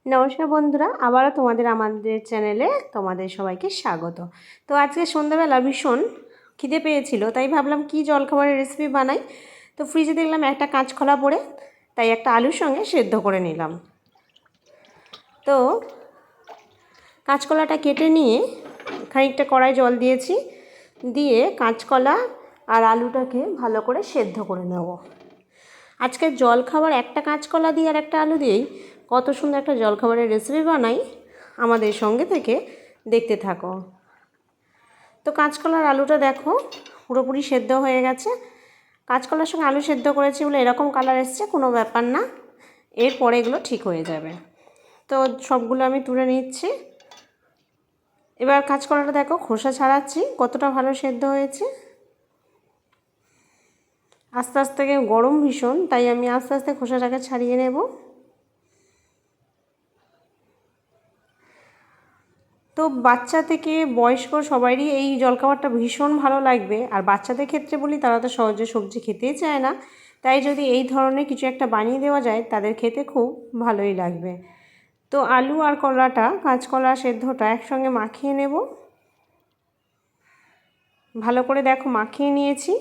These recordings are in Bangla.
নমস্কার বন্ধুরা, আবারও আমাদের চ্যানেলে তোমাদের সবাইকে স্বাগত। তো আজকে সন্ধ্যাবেলা ভীষণ খিদে পেয়েছিল, তাই ভাবলাম কি জলখাবারের রেসিপি বানাই। তো ফ্রিজে দেখলাম একটা কাঁচকলা পড়ে, তাই একটা আলুর সঙ্গে সেদ্ধ করে নিলাম। তো কাঁচকলাটা কেটে নিয়ে খানিকটা কড়াই জল দিয়েছি, দিয়ে কাঁচকলা আর আলুটাকে ভালো করে সেদ্ধ করে নেব। আজকের জলখাবার একটা কাঁচকলা দিয়ে আর একটা আলু দিয়েই কত সুন্দর একটা জলখাবারের রেসিপি বানাই, আমাদের সঙ্গে থেকে দেখতে থাকো। তো কাঁচকলার আলুটা দেখো পুরোপুরি সেদ্ধ হয়ে গেছে। কাঁচকলার সঙ্গে আলু সেদ্ধ করেছি বলে এরকম কালার এসছে, কোনো ব্যাপার না, এরপরে এগুলো ঠিক হয়ে যাবে। তো সবগুলো আমি তুলে নিচ্ছি। এবার কাঁচকলাটা দেখো খোসা ছাড়াচ্ছি, কতটা ভালো সেদ্ধ হয়েছে। আস্তে আস্তে গরম ভীষণ, তাই আমি আস্তে আস্তে খোসাটাকে ছাড়িয়ে নেব। তো বাচ্চা থেকে বয়স্ক সবারই এই জলখাবারটা ভীষণ ভালো লাগবে। আর বাচ্চাদের ক্ষেত্রে বলি, তারা তো সহজে সবজি খেতেই চায় না, তাই যদি এই ধরনের কিছু একটা বানিয়ে দেওয়া যায় তাদের খেতে খুব ভালোই লাগবে। তো আলু আর কলাটা, কাঁচকলা সেদ্ধটা একসঙ্গে মাখিয়ে নেব। ভালো করে দেখো মাখিয়ে নিয়েছি।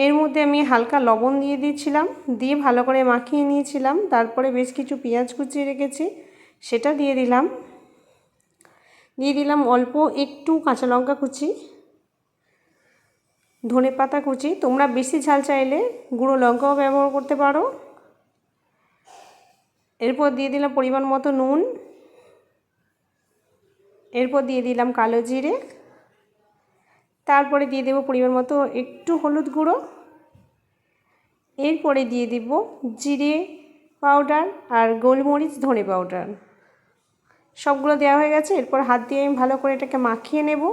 এর মধ্যে আমি হালকা লবণ দিয়ে দিয়েছিলাম, দিয়ে ভালো করে মাখিয়ে নিয়েছিলাম। তারপরে বেশ কিছু পেঁয়াজ কুচিয়ে রেখেছি, সেটা দিয়ে দিলাম। অল্প একটু কাঁচা লঙ্কা কুচি, ধনেপাতা কুচি। তোমরা বেশি ঝাল চাইলে গুঁড়ো লঙ্কাও ব্যবহার করতে পারো। এরপর দিয়ে দিলাম পরিমাণ মতো নুন। এরপর দিয়ে দিলাম কালো জিরে। তারপরে দিয়ে দেব পরিমাণ মতো একটু হলুদ গুঁড়ো। এরপরে দিয়ে দিব জিরে পাউডার আর গোলমরিচ ধনে পাউডার। সবগুলো দেওয়া হয়ে গেছে। এরপর হাত দিয়ে আমি ভালো করে এটাকে মাখিয়ে নেব।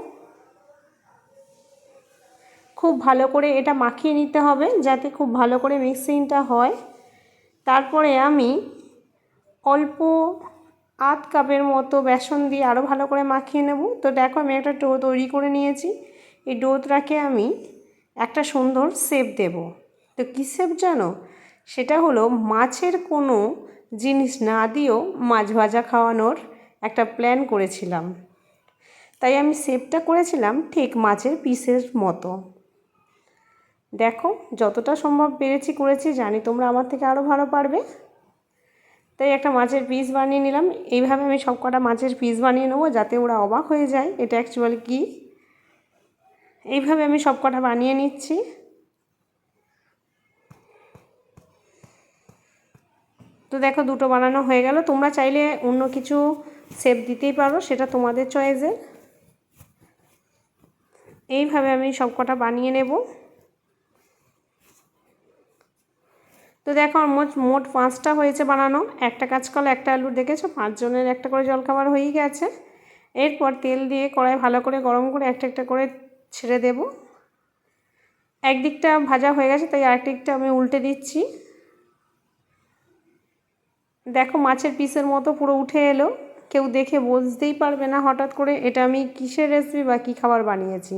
খুব ভালো করে এটা মাখিয়ে নিতে হবে, যাতে খুব ভালো করে মিক্সিংটা হয়। তারপরে আমি অল্প আধ কাপের মতো বেসন দিয়ে আরও ভালো করে মাখিয়ে নেব। তো দেখো আমি একটা ডো তৈরি করে নিয়েছি। এই ডোটাকে আমি একটা সুন্দর শেপ দেব। তো কী শেপ জানো? সেটা হলো মাছের কোনো জিনিস না দিয়েও মাছ ভাজা খাওয়ানোর একটা প্ল্যান করেছিলাম। তাই আমি শেপটা করেছিলাম ঠিক মাছের পিসের মতো। দেখো যতটা সম্ভব পেরেছি করেছি, জানি তোমরা আমার থেকে আরও ভালো পারবে। তাই একটা মাছের পিস বানিয়ে নিলাম। এইভাবে আমি সব কটা মাছের পিস বানিয়ে নেবো, যাতে ওরা অবাক হয়ে যায় এটা অ্যাকচুয়ালি কী। এইভাবে আমি সব কটা বানিয়ে নিচ্ছি। তো দেখো দুটো বানানো হয়ে গেল। তোমরা চাইলে অন্য কিছু শেপ দিতেই পারো, সেটা তোমাদের চয়েসে। এইভাবে আমি সব কটা বানিয়ে নেব। তো দেখো মোট 5টা হয়েছে বানানো। একটা কাঁচকলা একটা আলুর, দেখেছো 5 জনের একটা করে জলখাবার হয়েই গেছে। এরপর তেল দিয়ে কড়াই ভালো করে গরম করে একটা একটা করে ছেড়ে দেব। একদিকটা ভাজা হয়ে গেছে, তাই আরেক দিকটা আমি উল্টে দিচ্ছি। দেখো মাছের পিসের মতো পুরো উঠে এলো। কেউ দেখে বুঝতেই পারবে না হঠাৎ করে এটা আমি কিসের রেসিপি বা কী খাবার বানিয়েছি।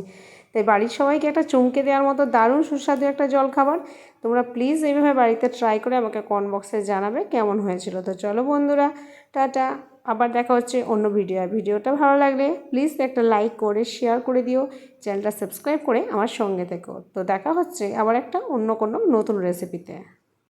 তাই বাড়ির সবাইকে একটা চমকে দেওয়ার মতো দারুণ সুস্বাদু একটা জলখাবার। তোমরা প্লিজ এইভাবে বাড়িতে ট্রাই করে আমাকে কমেন্ট বক্সে জানাবে কেমন হয়েছিল। তো চলো বন্ধুরা, টাটা, আবার দেখা হচ্ছে অন্য ভিডিওটা ভালো লাগলে প্লিজ একটা লাইক করে শেয়ার করে দিও, চ্যানেলটা সাবস্ক্রাইব করে আমার সঙ্গে থেকো। তো দেখা হচ্ছে আবার একটা অন্য কোনো নতুন রেসিপিতে।